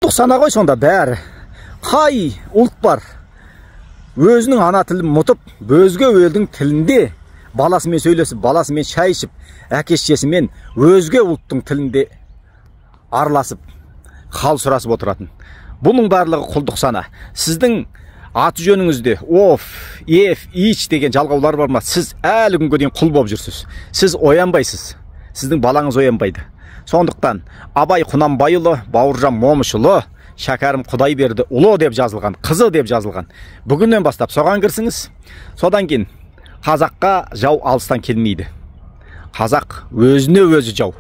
ұлттық сана ғой сонда бәрі. Қай ұлт бар өзінің ана тілін ұмытып, өзге елдің тілінде баласымен сөйлесіп, баласымен шай ішіп, әке-шешесімен өзге ұлттың тілінде араласып, хал сұрасып отыратын. Бұның барлығы құлдық сана. Сіздің аты жөніңізде оф, еф, ич деген жалғаулар бар ма? Сіз әлі күнге дейін құл болып жүрсіз. Сіз оянбайсыз. Сіздің балаңыз оянбайды. Сондықтан Абай Құнанбайұлы, Бауыржан Момышұлы, Шәкәрім Құдайберді ұлы деп жазылған, қызы деп жазылған. Бүгіннен бастап соған кірсіңіз. Содан кейін қазаққа жау алыстан келмейді. Қазақ өзіне өзі жау.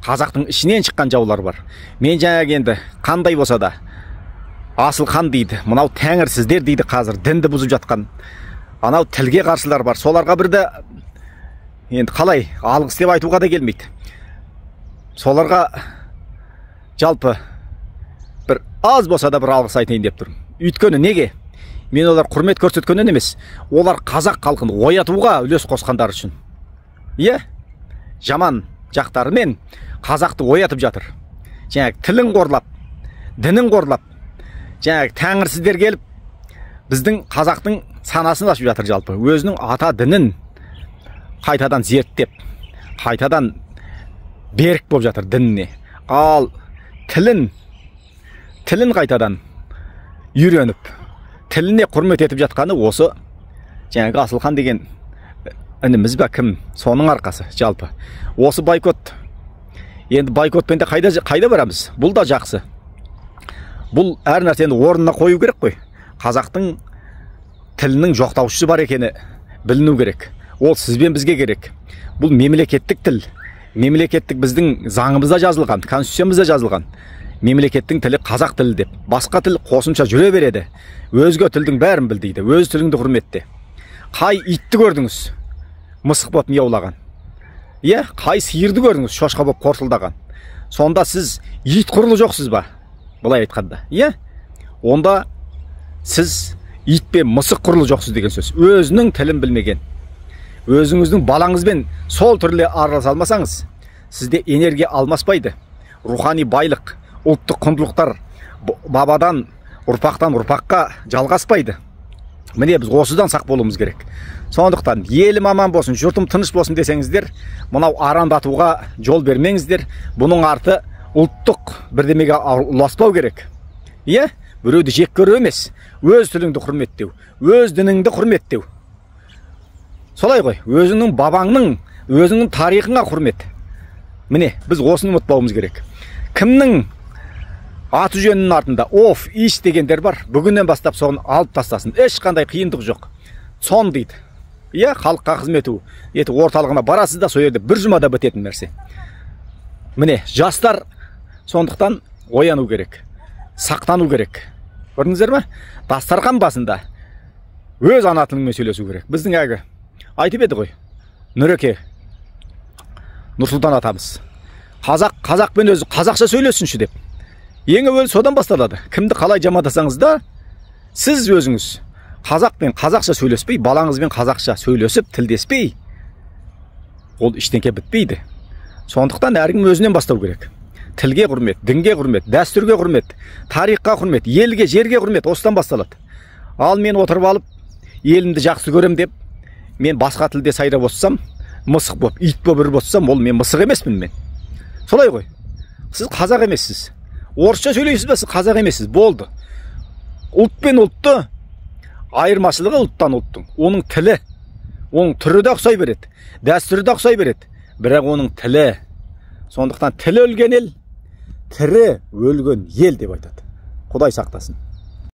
Қазақтың ішінен шыққан жаулар бар. Мен жаңағы енді қандай болса да асыл хан дейді, мынау тәңірсіздер дейді, қазір дінді бұзып жатқан. Анау тілге қарсылар бар. Соларға бірді енді қалай алғыс деп айтуға да келмейді. Соларға жалпы бір аз болса да бір алғыс айтайын деп тұрмын. Өйткені неге? Мен олар құрмет көрсеткеннен емес, олар қазақ халқын оятуға үлес қосқандар үшін. Иә, жаман жақтарымен қазақты оятып жатыр. Жаңағы тілін қорлап, дінін қорлап, жаңағы тәңірсіздер келіп, біздің қазақтың санасын ашып жатыр жалпы. Өзінің ата дінін қайтадан зерттеп, қайтадан берік болып жатыр дініне. Ал тілін қайтадан үйреніп, тіліне құрмет етіп жатқаны осы жаңағы Асылхан деген ініміз бе кім, соның арқасы жалпы. Осы бойкот. Енді бойкотпен де қайда барамыз? Бұл да жақсы. Бұл әр нәрсені орнына қою керек қой. Қазақтың тілінің жоқтаушысы бар екені біліну керек. Ол сізбен бізге керек. Бұл мемлекеттік тіл. Мемлекеттік біздің заңымызда жазылған, конституциямызда жазылған. Мемлекеттің тілі қазақ тілі деп. Басқа тіл қосымша жүре береді. Өзге тілдің бәрін біл дейді. Өз тіліңді құрметте. Қай итті көрдіңіз? Мысық боп мияулаған. Иә, қай сиырды көрдіңіз? Шошқа боп қортылдаған. Сонда сіз ит құрлы жоқсыз ба? Былай айтқанда. Иә? Онда сіз ит пен мысық құрлы жоқсыз деген сөз. Өзінің тілін білмеген. Өзіңіздің балаңызбен сол түрлі араласа алмасаңыз, сізде энергия алмаспайды. Рухани байлық, ұлттық құндылықтар бабадан, ұрпақтан ұрпаққа жалғаспайды. Міне біз осыдан сақ болуымыз керек. Сондықтан елім аман болсын, жұртым тыныш болсын десеңіздер, мынау арандатуға жол бермеңіздер. Бұның арты ұлттық бірдемеге ұласпау керек. Иә? Біреуді жек көру емес, өз тіліңді құрметтеу, өз дініңді құрметтеу. Солай ғой, өзіңнің бабаңның, өзіңнің тарихыңа құрмет. Міне, біз осыны ұмытпауымыз керек. Кімнің аты жөнінің артында оф, иш дегендер бар, бүгіннен бастап соны алып тастасын. Ешқандай қиындық жоқ. Сон дейді. Иә, халыққа қызмет ету орталығына барасыз да, сол жерде бір жұмада бітетін нәрсе. Міне, жастар сондықтан ояну керек, сақтану керек. Көрдіңіздер ме? Дастархан басында өз ана тіліңмен сөйлесу керек. Біздің әгі айтып еді ғой, Нұреке, Нұрсұлтан атамыз. Қазақпен өзі қазақша сөйлесінші деп. Ең әуелі содан басталады. Кімді қалай жамандасаңыз да, сіз өзіңіз қазақпен қазақша сөйлеспей, балаңызбен қазақша сөйлесіп, тілдеспей, ол ештеңке бітпейді. Сондықтан әркім өзінен бастау керек. Тілге құрмет, дінге құрмет, дәстүрге құрмет, тарихқа құрмет, елге, жерге құрмет, осыдан басталады. Ал мен отырып алып, елімді жақсы көрем деп, мен басқа тілде сайрап отырсам, мысық боп, ит боп үріп отырсам, ол мен мысық емеспін мен. Солай ғой. Сіз қазақ емессіз. Орысша сөйлейсіз бе, сіз қазақ емессіз. Болды. Ұлт пен ұлтты айырмашылығы ұлттан ұлттың. Оның тілі, оның түрі де ұқсай береді, дәстүрі де ұқсай береді. Бірақ оның тілі. Сондықтан тілі өлген ел, тірі өлген ел деп айтады. Құдай сақтасын.